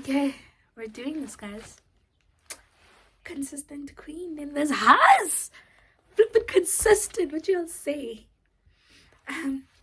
Okay, we're doing this, guys. Consistent queen in this house. Flippin' consistent. What you all say?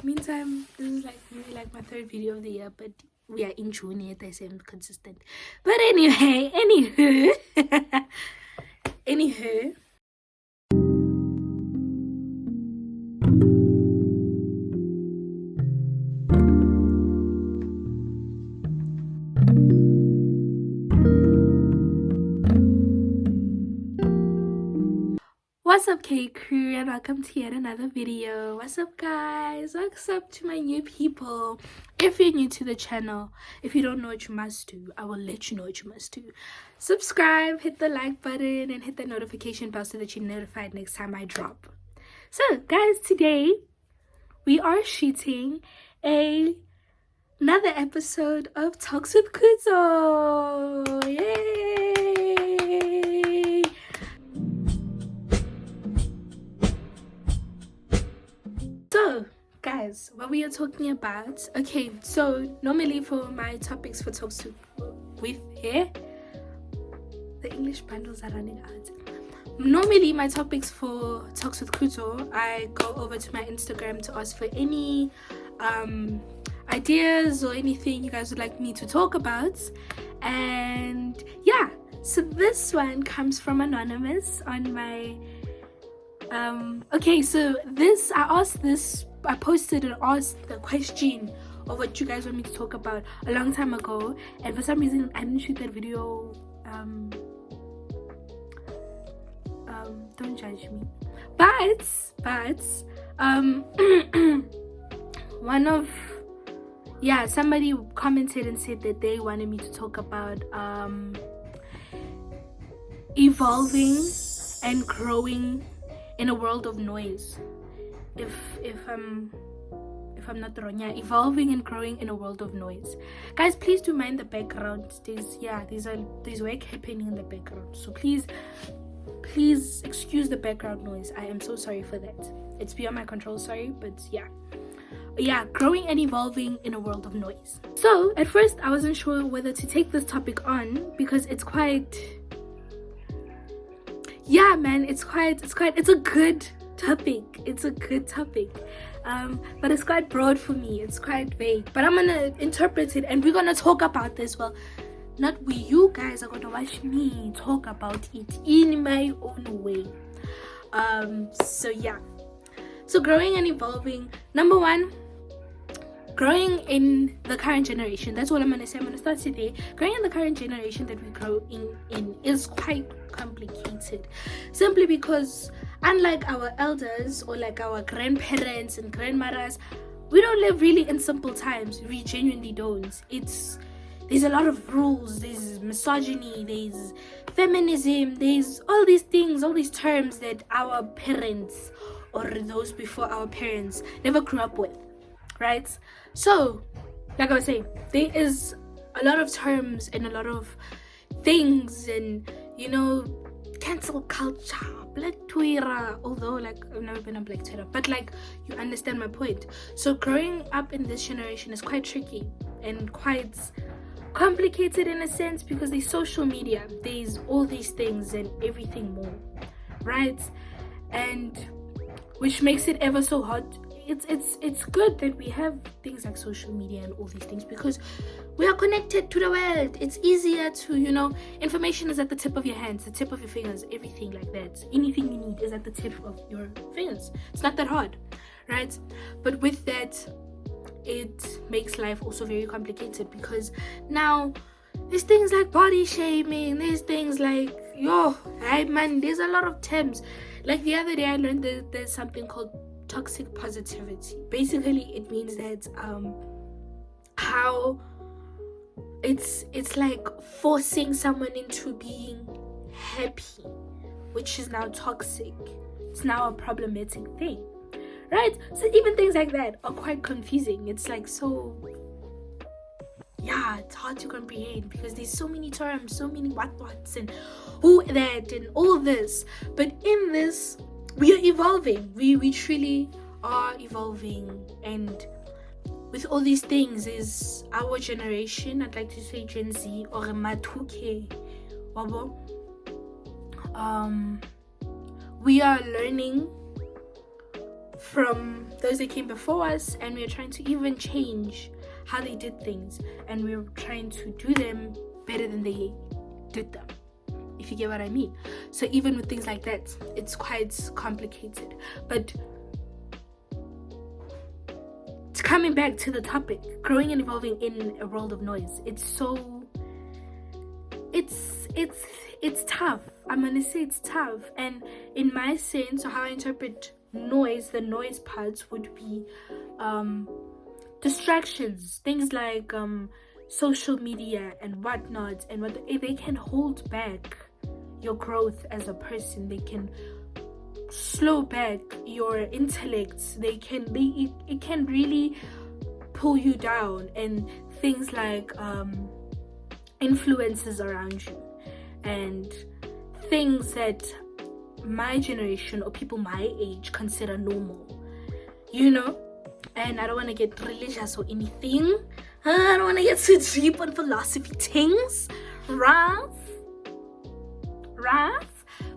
Meantime, this is maybe my third video of the year, but we are in June yet. I say I'm consistent. But anyway, anywho. What's up, K Krew, and welcome to yet another video. What's up, guys? What's up to my new people? If you're new to the channel, if you don't know what you must do, I will let you know what you must do. Subscribe, hit the like button, and hit the notification bell so that you're notified next time I drop. So, guys, today we are shooting another episode of Talks with Khutso. Yay! So, guys, what we are talking about, okay, so normally for my topics for Talks with here, the English bundles are running out. Normally my topics for Talks with Khutso, I go over to my Instagram to ask for any ideas or anything you guys would like me to talk about. And yeah, so this one comes from Anonymous on my okay, so I posted and asked the question of what you guys want me to talk about a long time ago, and for some reason I didn't shoot that video. Don't judge me, but somebody commented and said that they wanted me to talk about evolving and growing in a world of noise. If I'm not wrong, yeah, evolving and growing in a world of noise. Guys, please do mind the background. There's work happening in the background, so please excuse the background noise. I am so sorry for that. It's beyond my control, sorry, but yeah, growing and evolving in a world of noise. So at first I wasn't sure whether to take this topic on because it's a good topic. It's a good topic. But it's quite broad for me. It's quite vague. But I'm gonna interpret it and we're gonna talk about this. Well, not we, you guys are gonna watch me talk about it in my own way. So yeah. So growing and evolving. Number one, growing in the current generation. That's what I'm gonna say. I'm gonna start today. Growing in the current generation that we grow in is quite complicated, simply because unlike our elders or like our grandparents and grandmothers, we don't live really in simple times. We genuinely don't. There's a lot of rules, there's misogyny, there's feminism, there's all these things, all these terms that our parents or those before our parents never grew up with, right? So like I was saying, there is a lot of terms and a lot of things, and cancel culture, Black Twitter, although I've never been on Black Twitter, but you understand my point. So growing up in this generation is quite tricky and quite complicated in a sense, because there's social media, there's all these things and everything more, right? And which makes it ever so hard. It's good that we have things like social media and all these things because we are connected to the world. It's easier to, information is at the tip of your hands, the tip of your fingers, everything like that. Anything you need is at the tip of your fingers. It's not that hard, right? But with that, it makes life also very complicated because now there's things like body shaming, there's things like, there's a lot of terms. Like the other day I learned that there's something called toxic positivity. Basically it means that how it's like forcing someone into being happy, which is now toxic. It's now a problematic thing, right? So even things like that are quite confusing. It's it's hard to comprehend because there's so many terms, so many what's and who that and all this. But in this, we are evolving. We truly are evolving, and with all these things is our generation, I'd like to say Gen Z or Matuke Wabo. We are learning from those that came before us, and we're trying to even change how they did things, and we're trying to do them better than they did them, if you get what I mean. So even with things like that, it's quite complicated. But coming back to the topic, growing and evolving in a world of noise, it's tough. I'm gonna say it's tough. And in my sense, or how I interpret noise, the noise parts would be distractions, things like social media and whatnot, and what they can hold back your growth as a person. They can slow back your intellect. It can really pull you down. And things like influences around you, and things that my generation or people my age consider normal, and I don't want to get religious or anything. I don't want to get too deep on philosophy things, right?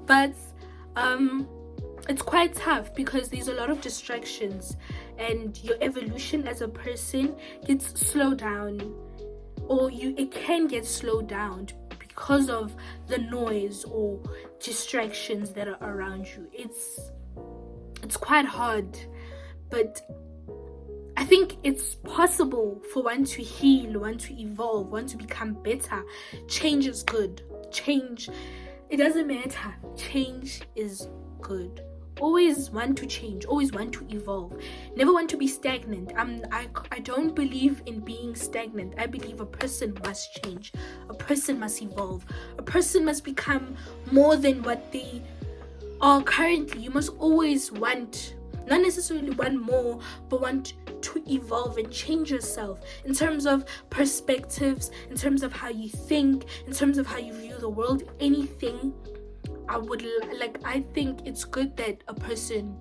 But it's quite tough because there's a lot of distractions, and your evolution as a person gets slowed down, or it can get slowed down because of the noise or distractions that are around you. It's quite hard, but I think it's possible for one to heal, one to evolve, one to become better. Change is good. Change, it doesn't matter. Change is good. Always want to change, always want to evolve, never want to be stagnant. I don't believe in being stagnant. I believe a person must change, a person must evolve, a person must become more than what they are currently. You must always want, not necessarily want more, but want to evolve and change yourself in terms of perspectives, in terms of how you think, in terms of how you view the world, anything. I think it's good that a person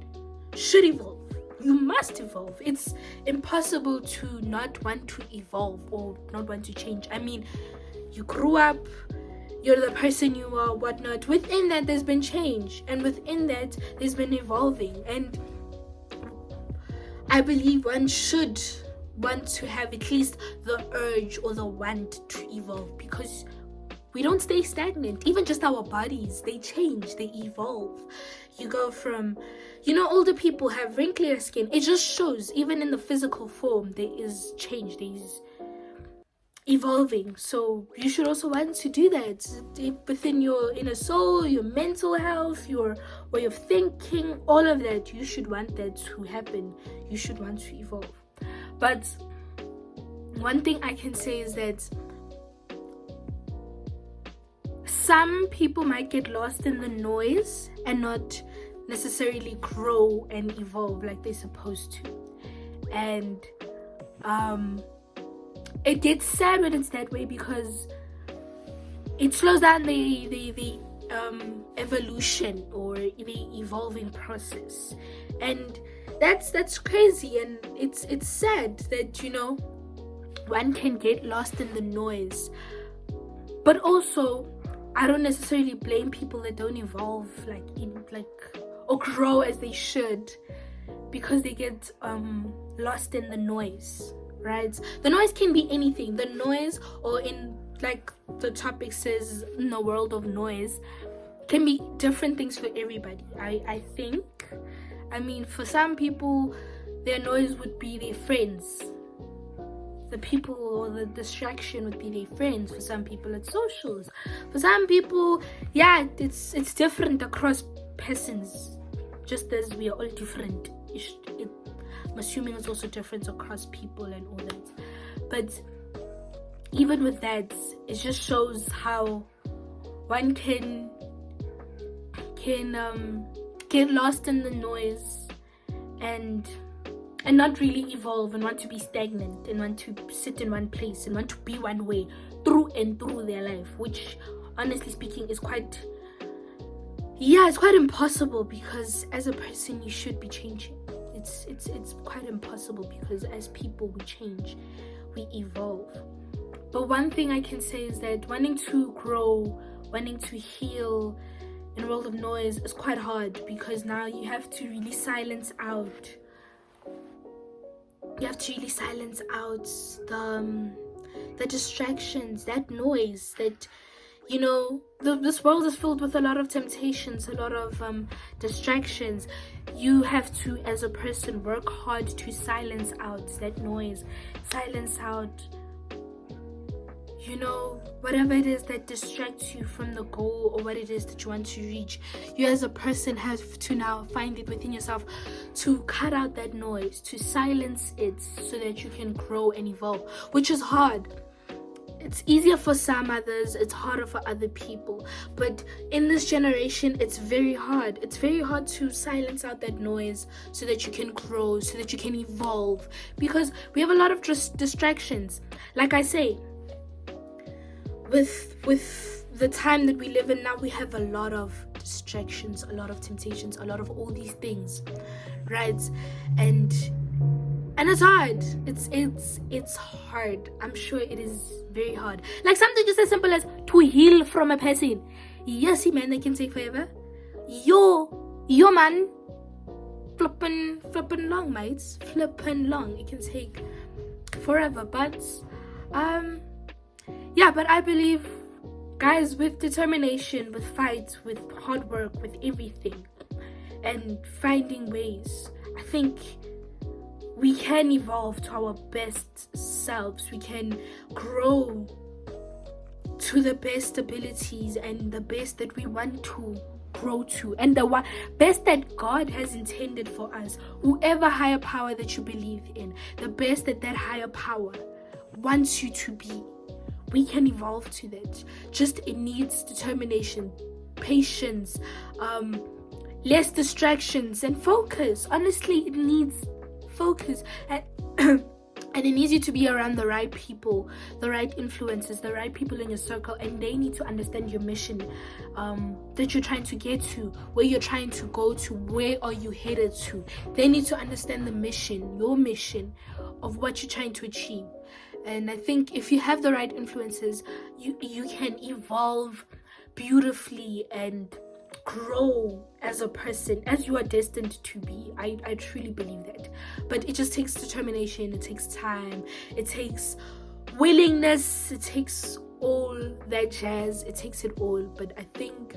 should evolve. You must evolve. It's impossible to not want to evolve or not want to change. I mean, you grew up, you're the person you are, whatnot. Within that, there's been change, and within that, there's been evolving. And I believe one should want to have at least the urge or the want to evolve, because we don't stay stagnant. Even just our bodies, they change, they evolve. You go from, older people have wrinklier skin. It just shows, even in the physical form, there is change, there is evolving. So you should also want to do that within your inner soul, your mental health, your way of thinking, all of that. You should want that to happen. You should want to evolve. But one thing I can say is that some people might get lost in the noise and not necessarily grow and evolve like they're supposed to. And it gets sad when it's that way, because it slows down the evolution or the evolving process. And that's crazy, and it's sad that one can get lost in the noise. But also, I don't necessarily blame people that don't evolve or grow as they should, because they get lost in the noise, right? The noise can be anything. The noise, or in like the topic says, in the world of noise, can be different things for everybody. I think. I mean, for some people, their noise would be their friends. The people or the distraction would be their friends. For some people, it's socials. For some people, it's different across persons. Just as we are all different, I'm assuming it's also different across people and all that. But even with that, it just shows how one can get lost in the noise and not really evolve, and want to be stagnant, and want to sit in one place, and want to be one way through and through their life, which honestly speaking is quite impossible, because as a person you should be changing. it's quite impossible, because as people we change, we evolve. But one thing I can say is that wanting to grow, wanting to heal in a world of noise is quite hard, because now you have to really silence out. You have to really silence out the distractions, that noise, that, you know, this world is filled with a lot of temptations, a lot of distractions. You have to, as a person, work hard to silence out that noise, silence out, you know, whatever it is that distracts you from the goal or what it is that you want to reach. You as a person have to now find it within yourself to cut out that noise, to silence it, so that you can grow and evolve, which is hard. It's easier for some others, it's harder for other people. But in this generation, it's very hard. It's very hard to silence out that noise so that you can grow, so that you can evolve. Because we have a lot of distractions. Like I say, with the time that we live in now, we have a lot of distractions, a lot of temptations, a lot of all these things, right? And it's hard. It's hard. I'm sure it is very hard. Like something just as simple as to heal from a person. Yes, man, they can take forever. Yo man, flipping long, mates. Flipping long. It can take forever. But but I believe, guys, with determination, with fight, with hard work, with everything, and finding ways, I think we can evolve to our best selves. We can grow to the best abilities and the best that we want to grow to, and the best that God has intended for us. Whoever higher power that you believe in, the best that higher power wants you to be, we can evolve to that. Just it needs determination, patience, less distractions, and focus. Honestly, it needs focus, and it needs you to be around the right people, the right influences, the right people in your circle, and they need to understand your mission that you're trying to get to, where you're trying to go to, where are you headed to. They need to understand the mission, your mission of what you're trying to achieve. And I think if you have the right influences, you can evolve beautifully and grow as a person, as you are destined to be. I truly believe that. But it just takes determination, it takes time, it takes willingness, it takes all that jazz, it takes it all. But I think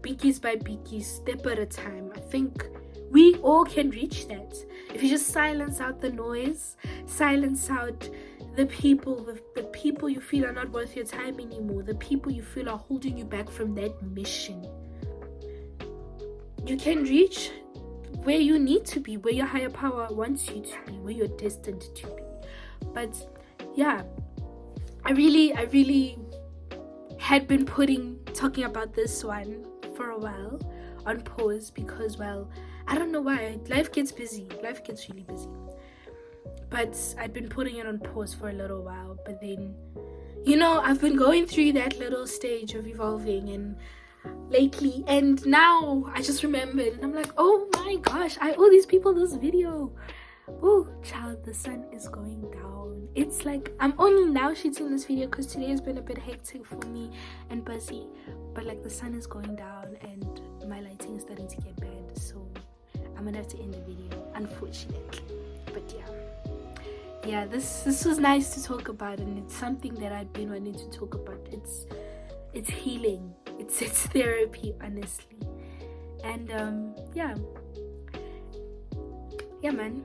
biggies by biggies, step at a time, I think we all can reach that. If you just silence out the noise, silence out the people you feel are not worth your time anymore, the people you feel are holding you back from that mission, you can reach where you need to be, where your higher power wants you to be, where you're destined to be. But yeah, I really had been talking about this one for a while on pause, because, well, I don't know why, life gets really busy. But I'd been putting it on pause for a little while. But then, you know, I've been going through that little stage of evolving and lately, and now I just remembered, and I'm like, oh my gosh, I owe these people this video. Oh child, the sun is going down. It's like I'm only now shooting this video because today has been a bit hectic for me and busy, but like the sun is going down and my lighting is starting to get bad, so I'm gonna have to end the video, unfortunately. But yeah, this was nice to talk about, and it's something that I've been wanting to talk about. It's healing, it's therapy, honestly. And yeah man.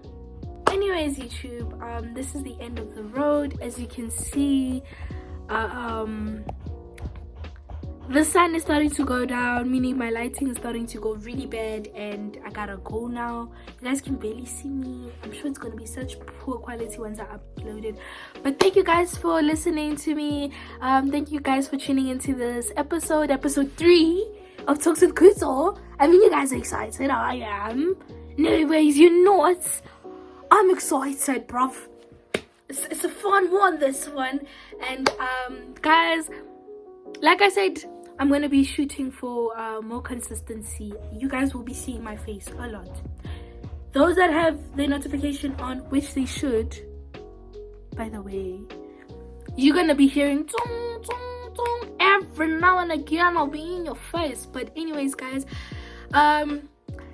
Anyways, YouTube, this is the end of the road. As you can see, the sun is starting to go down, meaning my lighting is starting to go really bad, and I gotta go now. You guys can barely see me. I'm sure it's gonna be such poor quality once I upload it. But thank you guys for listening to me. Thank you guys for tuning into this episode 3 of Talks with Khutso. I mean, you guys are excited. I am. Anyways, you're not. I'm excited, bruv. It's a fun one, this one. And guys, like I said, I'm gonna be shooting for more consistency. You guys will be seeing my face a lot. Those that have their notification on, which they should, by the way, you're gonna be hearing dong, dong, dong every now and again. I'll be in your face. But anyways, guys,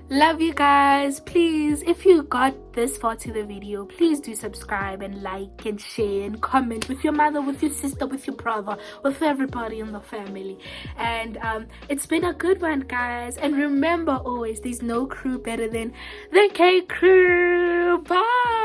love you guys. Please, if you got this far to the video, please do subscribe and like and share and comment with your mother, with your sister, with your brother, with everybody in the family. And it's been a good one, guys. And remember always, there's no crew better than the K Krew. Bye.